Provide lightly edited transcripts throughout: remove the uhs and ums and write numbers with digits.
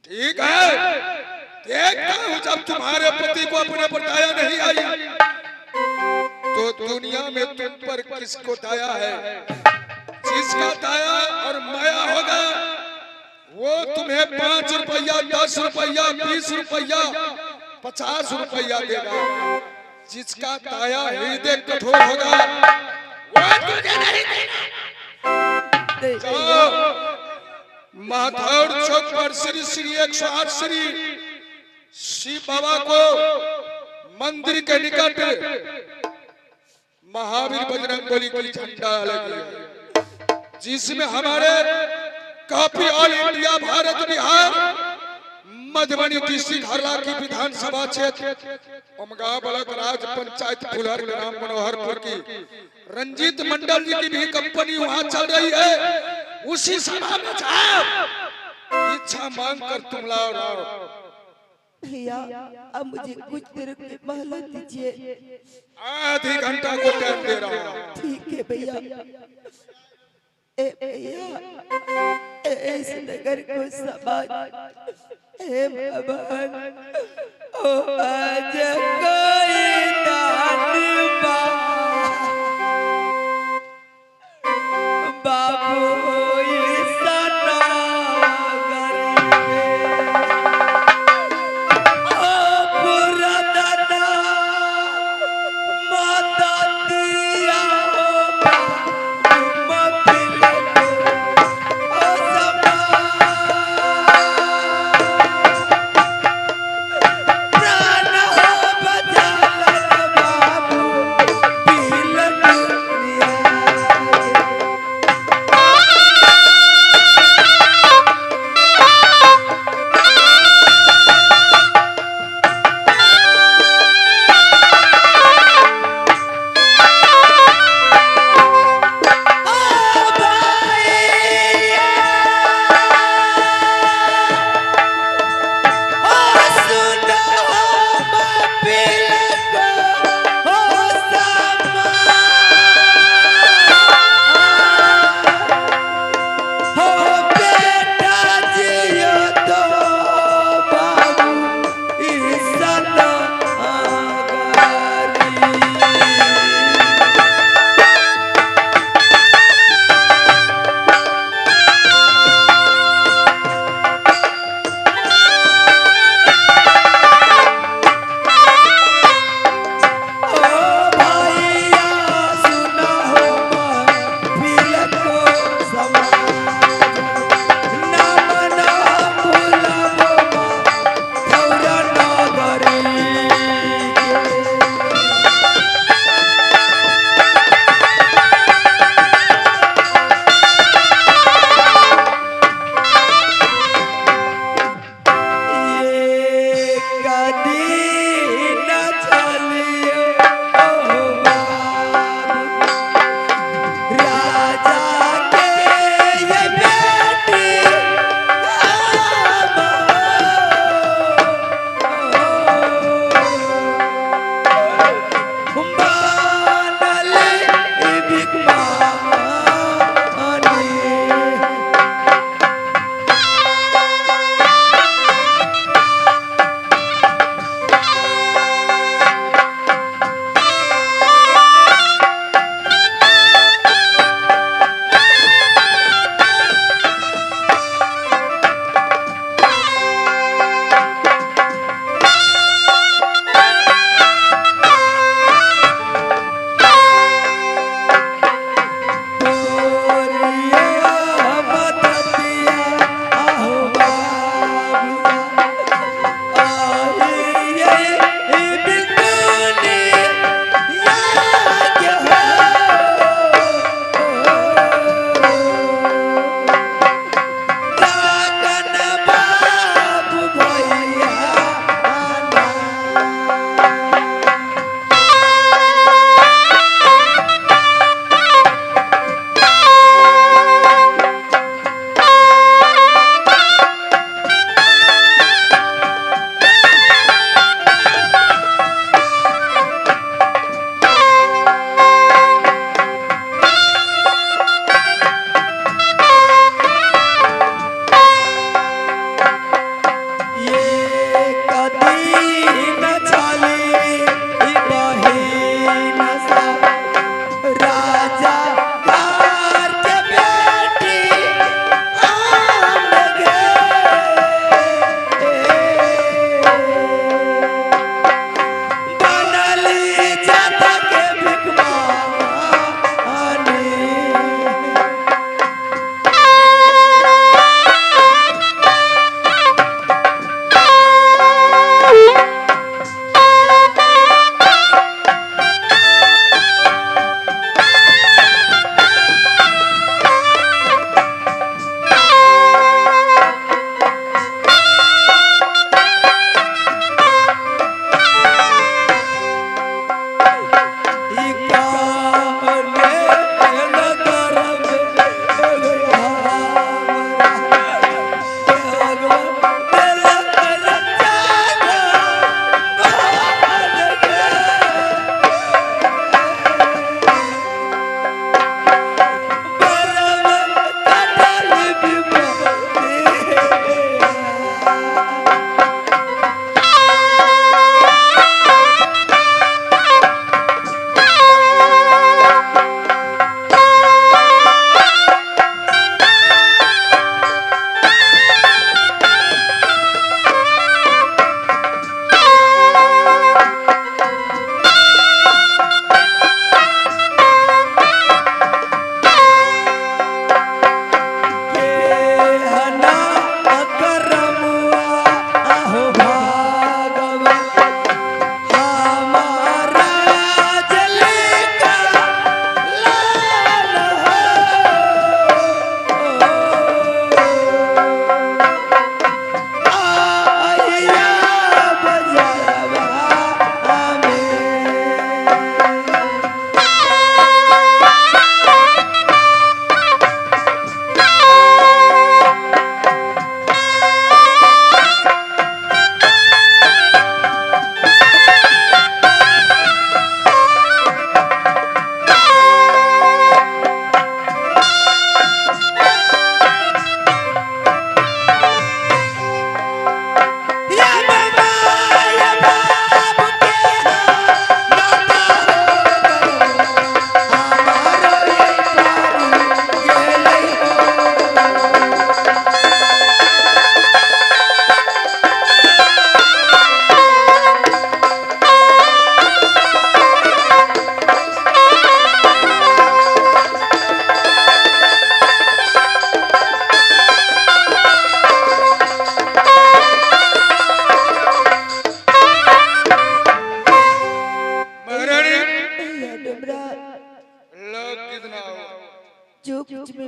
ठीक है, देखता हूँ जब तुम्हारे पति को अपने पर दया नहीं आई तो दुनिया में तुम पर किसको दया है। जिसका दया और माया होगा वो तुम्हें 5 रुपया, 10 रुपया, 20 रुपया, 50 रुपया देगा। जिसका दया हृदय कठोर होगा वो तुझे नहीं देगा। माधौर चौक पर श्री श्री 108 श्री शिव बाबा को मंदिर के निकट महावीर बजरंगबली की झंडा लगी है, जिसमें हमारे काफी all India, Bharat, Bihar, Madhubani district, हरला की विधानसभा क्षेत्र, उमगांव ब्लॉक, राज पंचायत फुलहर ग्राम मनोहरपुर की रंजीत मंडल जी की भी कंपनी वहां चल रही है। उसी सभा में जाओ, इच्छा मांग कर तुम लाओ। भैया अब मुझे कुछ देर की मोहलत दीजिए। आधी घंटा को टाइम दे रहा हूँ। ठीक है भैया। ए भैया इस नगर को समाज हे भगवान ओ आज कोई दान बाबू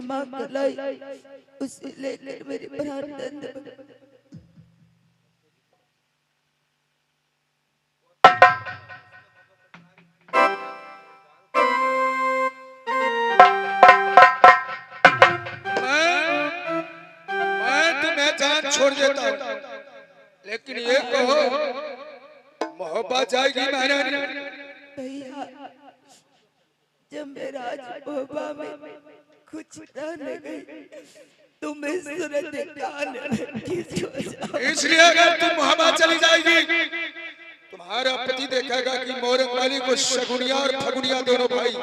माँ कलाई उसे लेकर मेरे प्राण दे। मैं तुम्हें जान छोड़ देता हूँ, लेकिन ये कहो मोहब्बत जाएगी महारानी? भैया जब मैं राजभोपा में कुछ रहने गई तो मैं सूरत कान इसलिए अगर तुम मोहब्बत चली जाएगी, तुम्हारा पति देखेगा कि मोरंग वाली को शगुनिया और फगुनिया दोनों भाई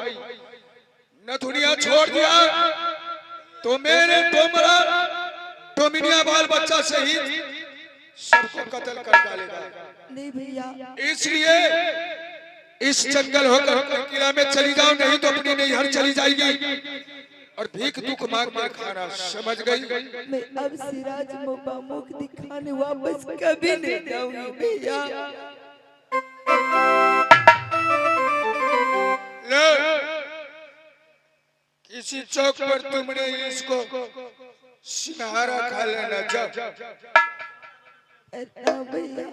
न दुनिया छोड़ दिया तो मेरे तोमरा टोमिनिया बाल बच्चा सहित सबको कत्ल कर डालेगा। नहीं भैया, इसलिए इस जंगल होकर किला में चली जाओ, नहीं तो अपनी नैहर चली जाएगी और भीख दुख मांग कर खाना, समझ गई? मैं अब से राजभोपा मुख दिखाने वापस कभी नहीं जाऊंगी भैया। किसी चौक पर तुमने इसको सिनहारा खा लेना। जाओ भैया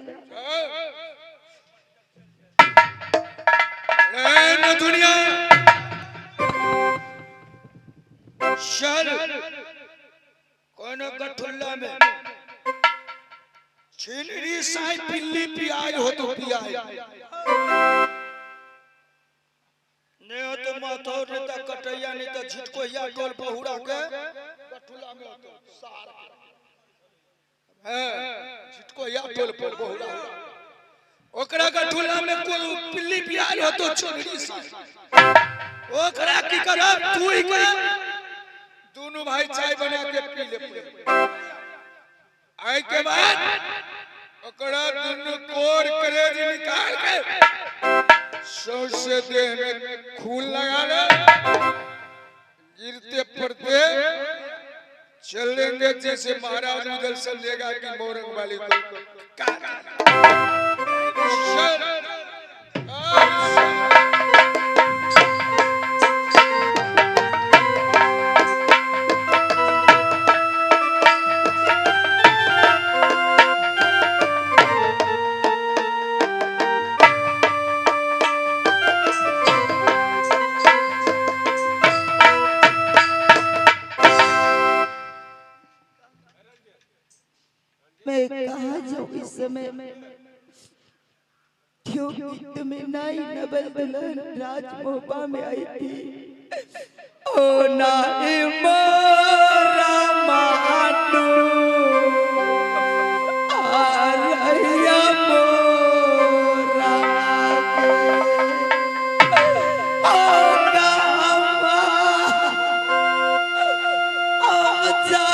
न दुनिया चल कोनो गठुल्ला में छिलरी साई पिल्ली पियाज हो तो पियाज नहीं हो तो माथोर नहीं तो कटैया नहीं तो झिटकोया टोल बहुरा के गठुल्ला में हो तो सारा झिटकोया टोल पर बहुरा ओकरा गठुल्ला में कोई पिल्ली पियाज हो तो छिलरी साई ओकरा की करब तू ही कर। दोनों भाई चाय बना के पी ले, आए के बाद ओकरा दोनों कोर करेज निकाल के सौसे देह में खून लगा ले, गिरते पड़ते चलेंगे जैसे महाराज उधर से लेगा कि मोरंग वाली को मैं कहाँ जाऊँ इस समय? क्योंकि तुम्हें नाई नबल दुल्हन राजभोपा में आई थी। ओ नाई मोरा मानू आ रहिया मोरा ओ गावा आ जा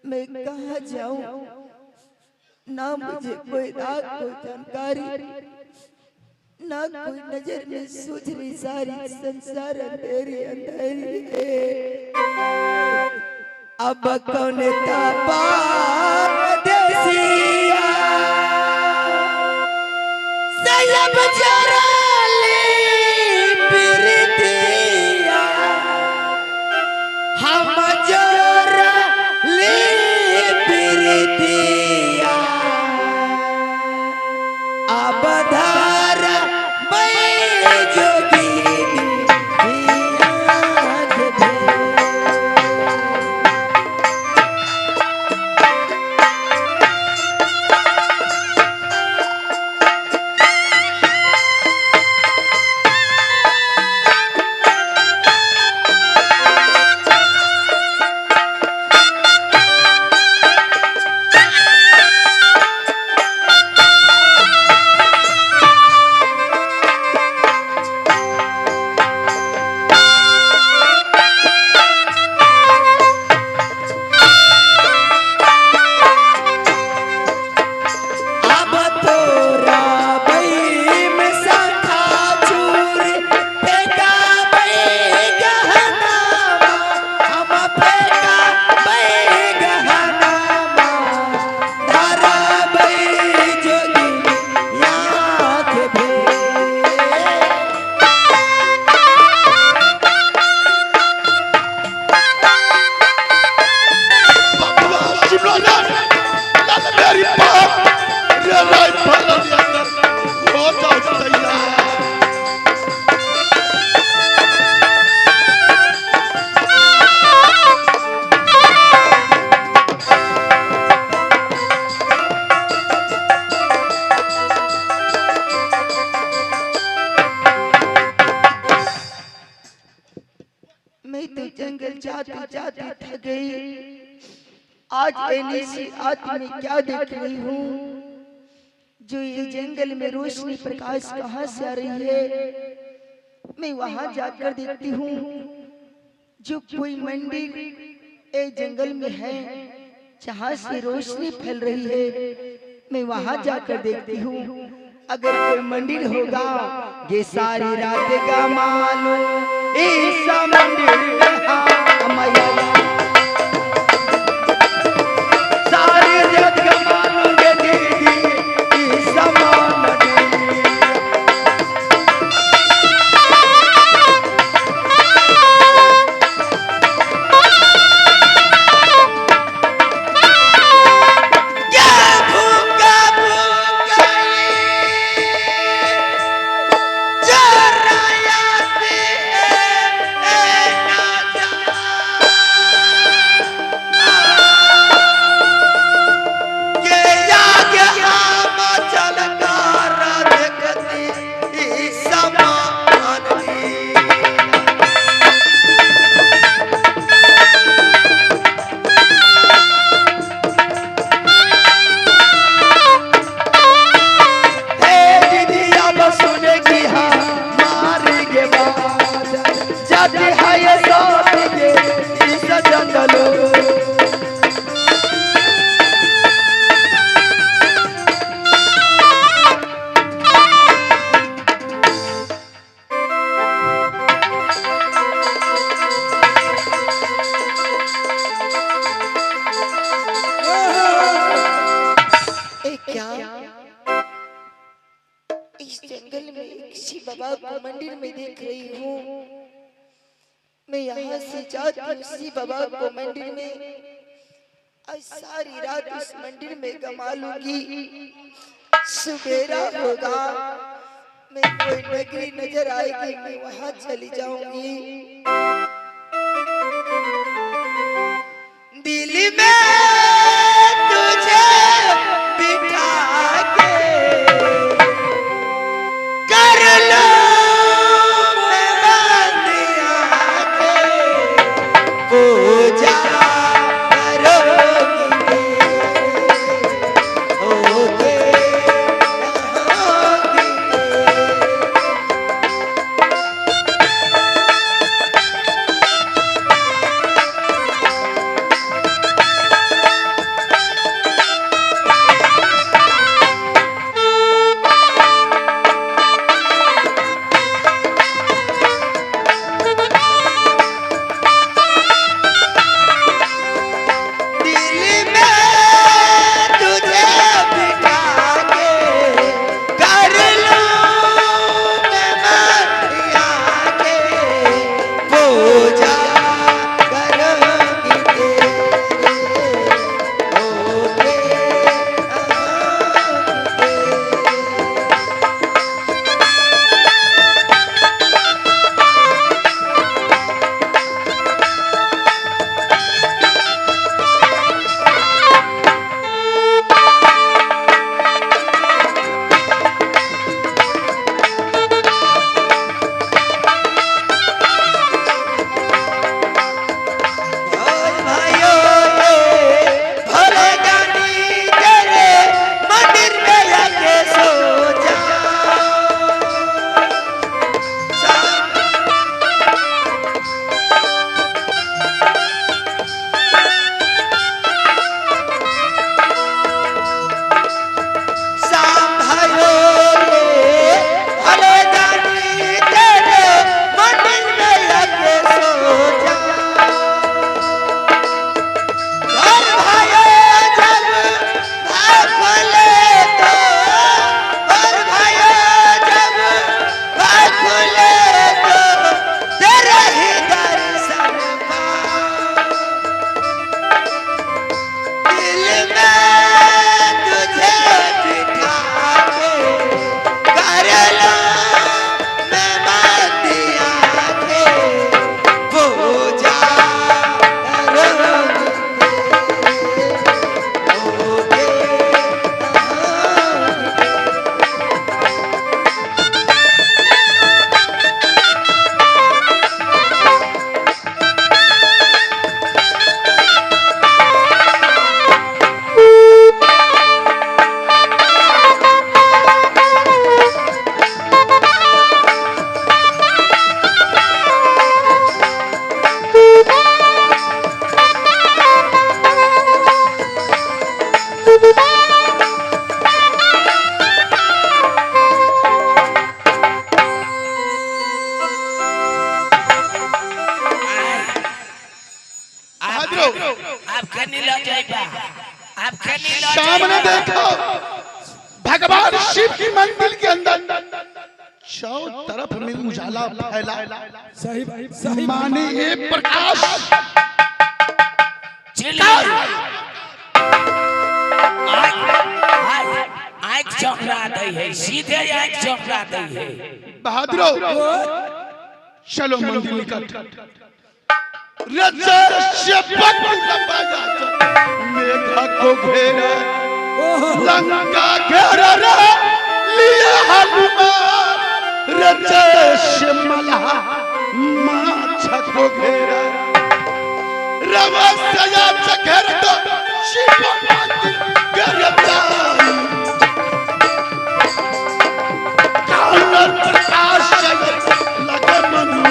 मैं कहाँ जाऊँ? ना मुझे कोई रात को जानकारी ना कोई नजर में सूझ रही, सारी संसार अंधेरी अंधेरी है। अब कौन तपा देसिया सलब जरा ले प्रीतिया हम जरा ले प्रीतिया अब धारा मैं जोगीनी याद भे। मैं तो जंगल जाती जाती थक गई। आज ऐसी आदमी क्या देख रही हूँ जो ये जंगल में रोशनी प्रकाश कहाँ से आ रही है। मैं वहां जाकर देखती हूँ जो कोई मंदिर ए जंगल में है जहाँ से रोशनी फैल रही है। मैं वहां जाकर देखती हूँ अगर कोई मंदिर होगा ये सारी रात का मालूम इस मंदिर में सारी रात का मालूम ये दीदी इस मंदिर। इस जंगल में किसी बाबा को मंदिर में देख रही हूँ। मैं यहाँ से जाती हूँ किसी बाबा को मंदिर में, आज सारी रात उस मंदिर में गमा लूंगी। सुबेरा होगा मैं कोई नगरी नजर आएगी, मैं वहाँ चली जाऊंगी। दिल में तुझे बिठा के कर लो मैं बंदिया के पूजा करोगी होगे होगी। पूजा करूंगी तेरे होके सामने देखो भगवान शिव की मंदिर के अंदर चारों तरफ में उजाला फैला। सही भाई सही माने ये प्रकाश आँख चौंका दी है, सीधे आँख चौंका दी है। बहादुरो चलो मंदिर निकट मेघा को घेरा लंका घेरा लिया हनुमान रजस्मला माछा को घेरा रवसया घेर तो शिव घेरता कालर प्रकाश लगे मंदिर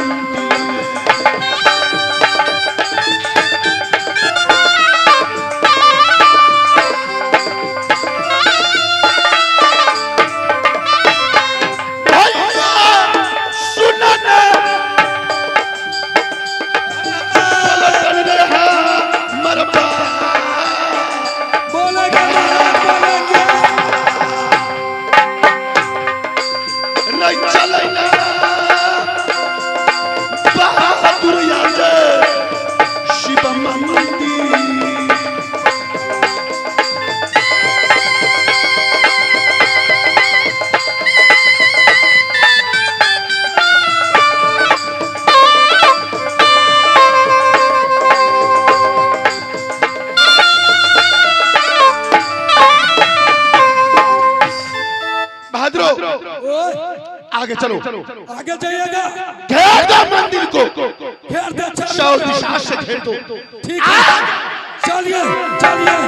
आगे चलो, आगे जाइएगा, घेर दो मंदिर को, घेर दो, चारों दिशा से घेर दो। ठीक है, चलिए चलिए।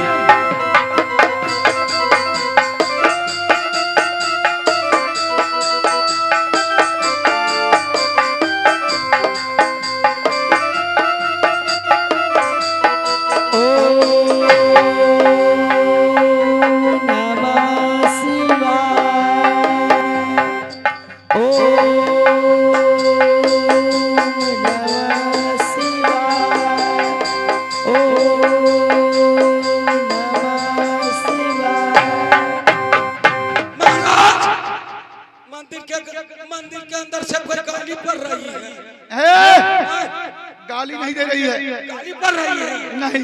गाली नहीं दे रही है, गाली पड़ रही है। नहीं,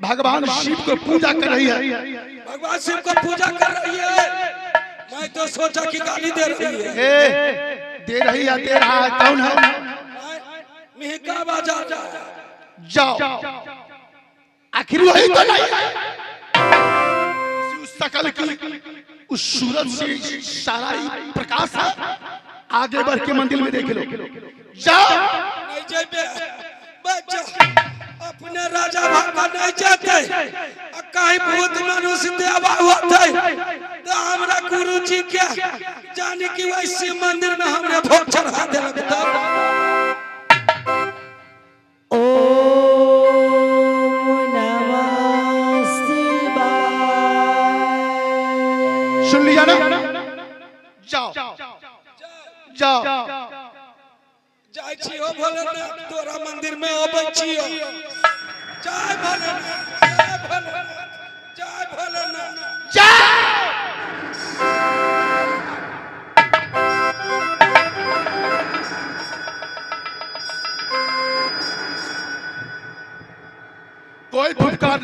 भगवान शिव को पूजा कर रही है। भगवान शिव को पूजा कर रही है। मैं तो सोचा कि गाली दे रही है। दे रही है, दे रहा है, कौन है? मिहिका बाजार जाओ, आखिर वही तो नहीं है। उस शकल की, उस सूरज से सारा ही प्रकाश है। आगे बढ़ के मंदिर में देख लो, जाओ। नहीं जाते बच्चा, अपने राजा भागा नहीं जाते। कहीं भूत मनुष्य देवा होते तो हमरा गुरु जी के जाने की वैसे मंदिर में हमने भोग चढ़ा दे लगता। सुन लिया ना? जाओ, जाओ, जाय छियो भोलेनाथ, तोरा मंदिर में अबै छियो। जय भोलेनाथ, जय भोलेनाथ, जय भोलेनाथ।